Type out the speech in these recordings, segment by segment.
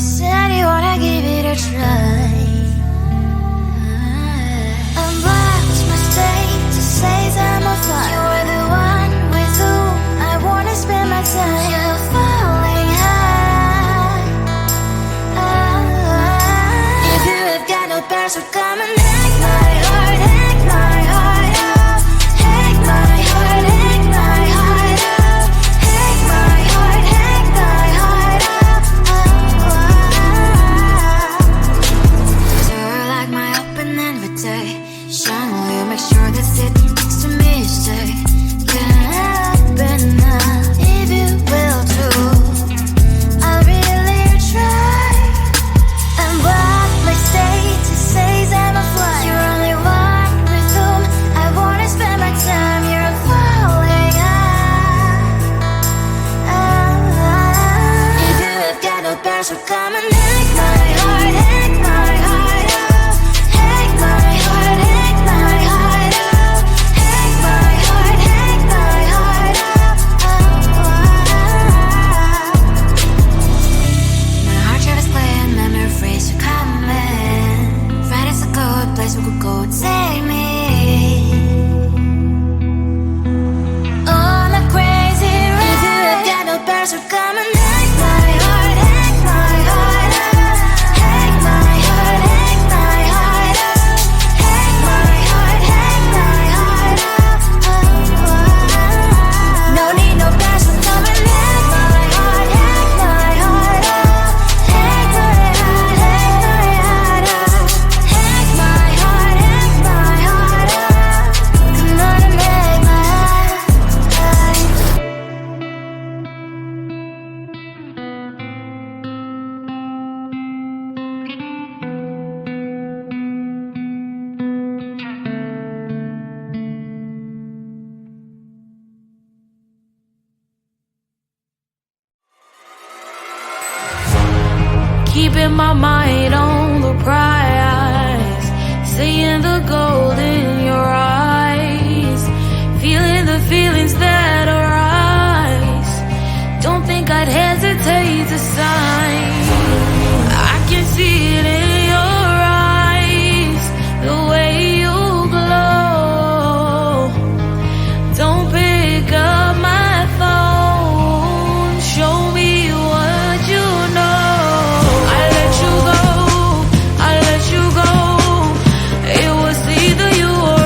said you wanna give it a try. Unblocked my state to say I'm a fly. You're the one with whom I wanna spend my time. You're falling high. If you have got no parents, so come and hack my heart, hack my heart out. Hack my heart, hack my heart out. Hack my heart, hack my heart out. You're like my open invitation. Will you make sure that sitting next to me stay? Can happen now, if you will too. I'll really try. And what my state to say I'm a fly. You're only one with whom I wanna spend my time. You're falling high. If you have got no parents, so come and hack my heart, hack my heart out. Hack my heart, hack my heart out. Hack my heart, hack my heart out. My heart travels playing memory freeze, you coming. Friday's a good place we could go, take me. On a crazy ride. If you have got no parents, so come and hack my heart, hack my heart out. Hack my heart, hack my heart out. Hack my heart, hack my heart out. No need no parents, so come and hack my heart, hack my heart out. Hack my heart, hack my heart out. Hack my heart, hack my heart out. Come on and make my heart. Keeping my mind on the prize, seeing the gold in your eyes, feeling the feelings that arise. Don't think I'd hesitate to sign. I can see it in your eyes, the way you glow. Don't pick up my phone, show me what you know. I let you go, I let you go. It was either you or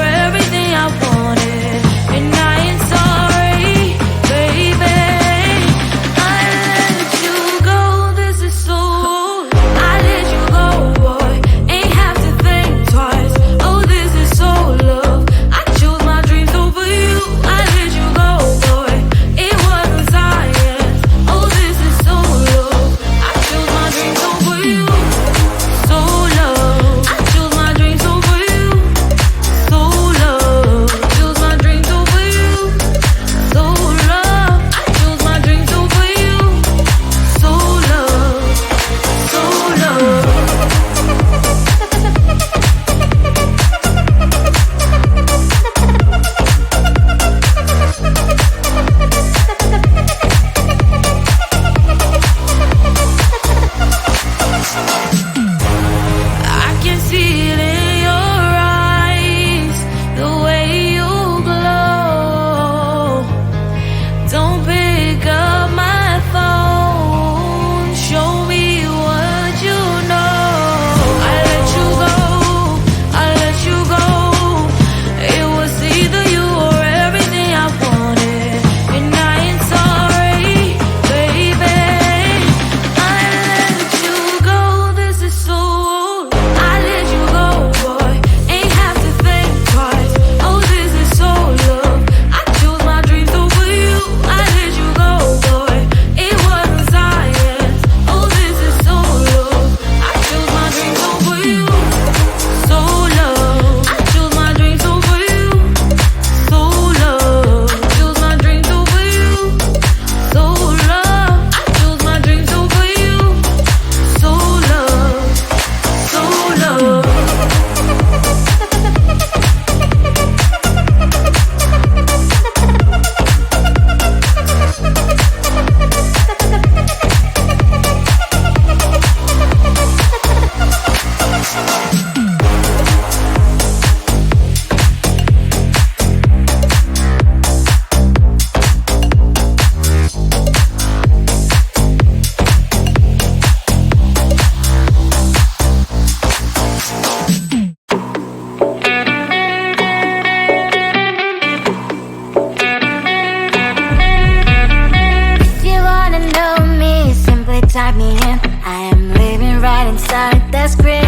I am living right inside the screen.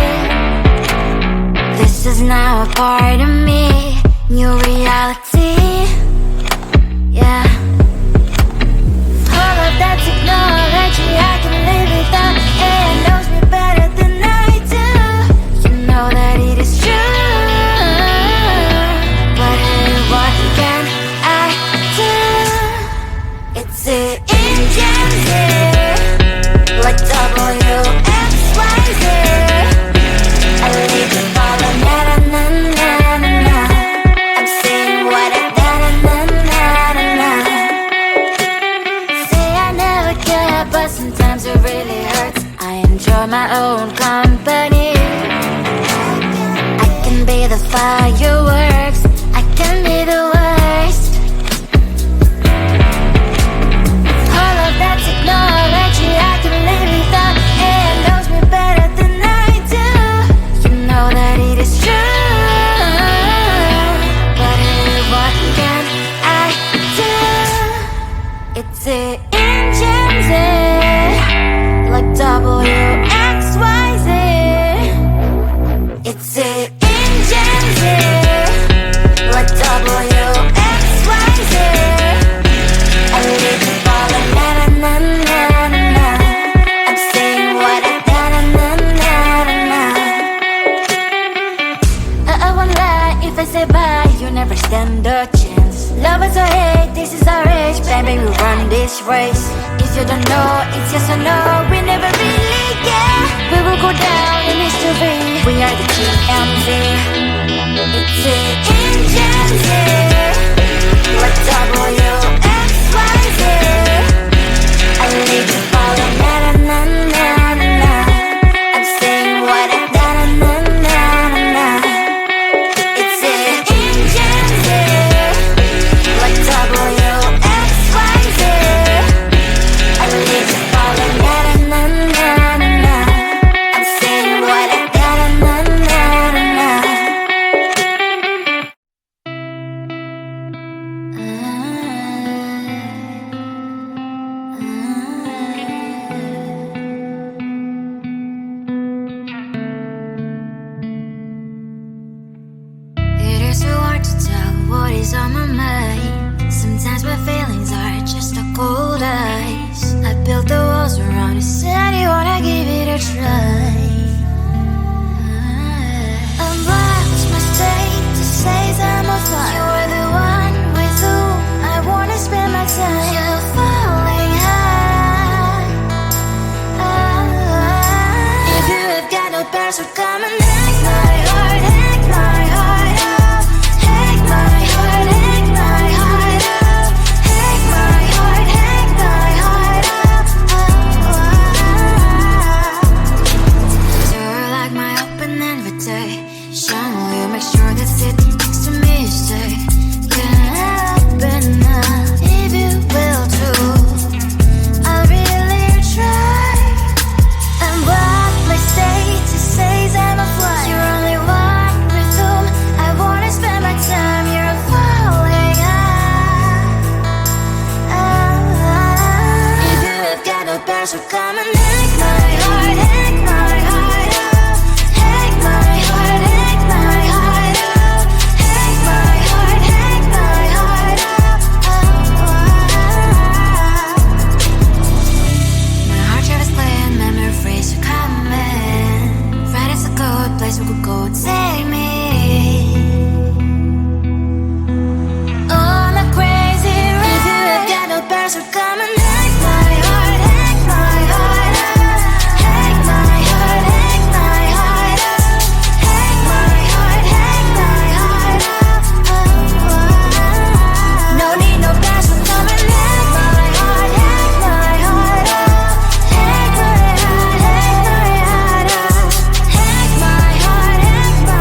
This is now a part of me, new reality. Yeah. All of that technology I can live without. It knows me better than I do. You know that it is true. But hey, what can I do? It's the engines here, like WXYZ. I leave you falling, na na na na na na. I'm saying what I na na na na na na. Say I never care, but sometimes it really hurts. I enjoy my own company. I can be the fireworks, I can be the worst. All of that technology I can live without. It knows me better than I do. You know that it is true. But hey, what can I do? It's the engines, like WXYZ. It's the engines, like WXYZ. I leave you falling, na na na na na na. I'm saying what I na na na na na na. I won't lie if I say bye, you never stand a chance. Love is or hate, this is our age, baby, we run this race. If you don't know, it's yes or no, we never really care. We will go down in history, we are the GMZ. It's the engines, like WXYZ. I leave you falling, na na na na na na. I'm saying what I na na na na na. It's the engines, like WXYZ. I leave you falling, na na na na na. I'm saying what I na na na na na. It is so hard to tell what is on my mind. Sometimes my feelings are just a cold ice. I built the walls around you, said you wanna give it a try. I'm lost, my state to say I'm a fly. You are the one with whom I wanna spend my time. You're falling high. If you have got no parachute, come and hack my heart, hack my heart up. Hack my heart, hack my heart up. Hack my heart, hack my heart up. You're like my open invitation. Will you make sure that sitting next to me stay? Can I open up if you will too? I'll really try. And what my status says I'm a fly. You're only one with whom I wanna spend my time. You're falling high. If you have got no parachute, come and hack my heart, hack my heart up. Hack my heart, hack my heart up. Hack my heart, hack my heart up. My heart travels clean, memory freeze, you're coming. Right is a good place we could go, take me. On a crazy ride. If you have got no parachute, come and hack my heart, hack my heart up. Hack my heart, hack my heart up. Hack my heart, hack my heart up. No need no parachute, come and hack my heart, hack my heart up. Hack my heart, hack my heart up. Hack my heart, hack my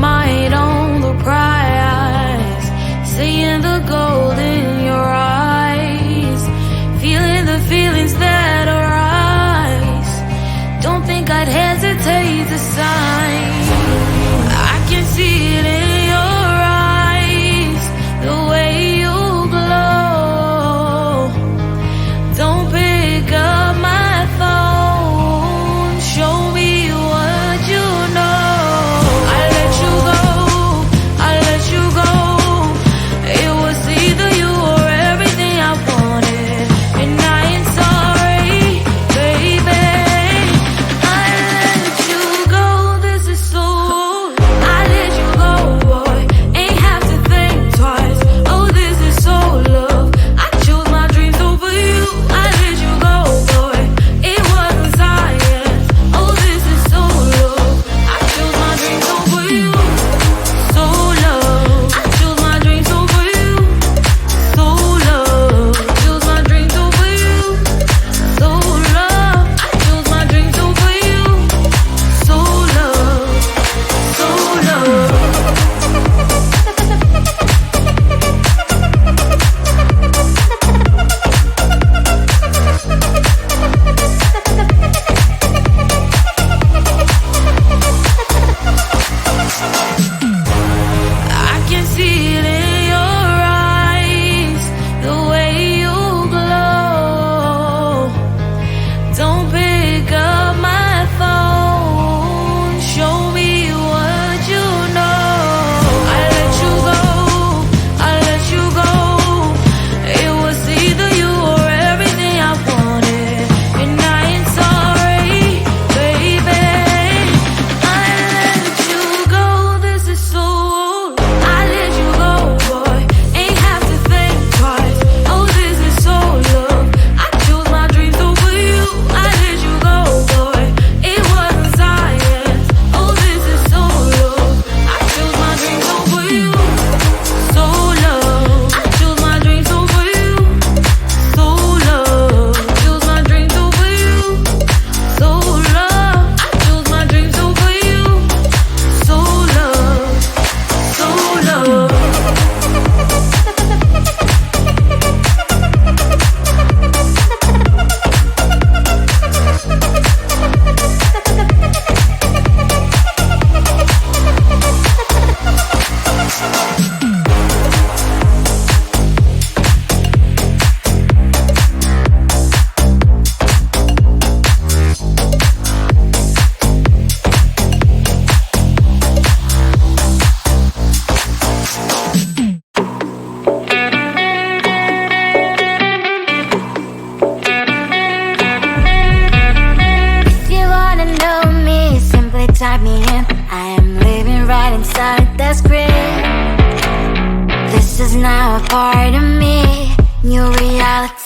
mind on the prize, seeing the gold in your eyes, feeling the feelings that arise. Don't think I'd hesitate to sign. I can see it in your eyes, the way you glow. Don't pick up my phone, show me what you know. I let you go, I let you go. It was either you or everything I wanted, and I ain't sorry, baby. I let you go, this is so. I let you go, boy, ain't have to think twice. Oh, this is so love. I chose my dreams over you. I let you go, boy, it wasn't science. Oh, this is so love. I chose my dreams over you. So love. I chose my dreams over you. So love. Chose my dreams over you. So love. I chose my dreams over you. So love. So love. I can see it in your eyes, the way you glow. Don't pick up my phone, show me what you know. I let you go, I let you go. It was either you or everything I wanted, and I ain't sorry, baby. I let you go, this is so. I let you go, boy, ain't have to think twice. Oh, this is so love. I chose my dreams over you. I let you go, boy, it wasn't science. Oh, this is so love. I chose my dreams over you. So love. I chose my dreams over you. So love. Chose my dreams over you. So love. I chose my dreams over you. So love. So love. If you wanna know me, simply type me in. I am living right inside the script. This is now a part of me, new reality.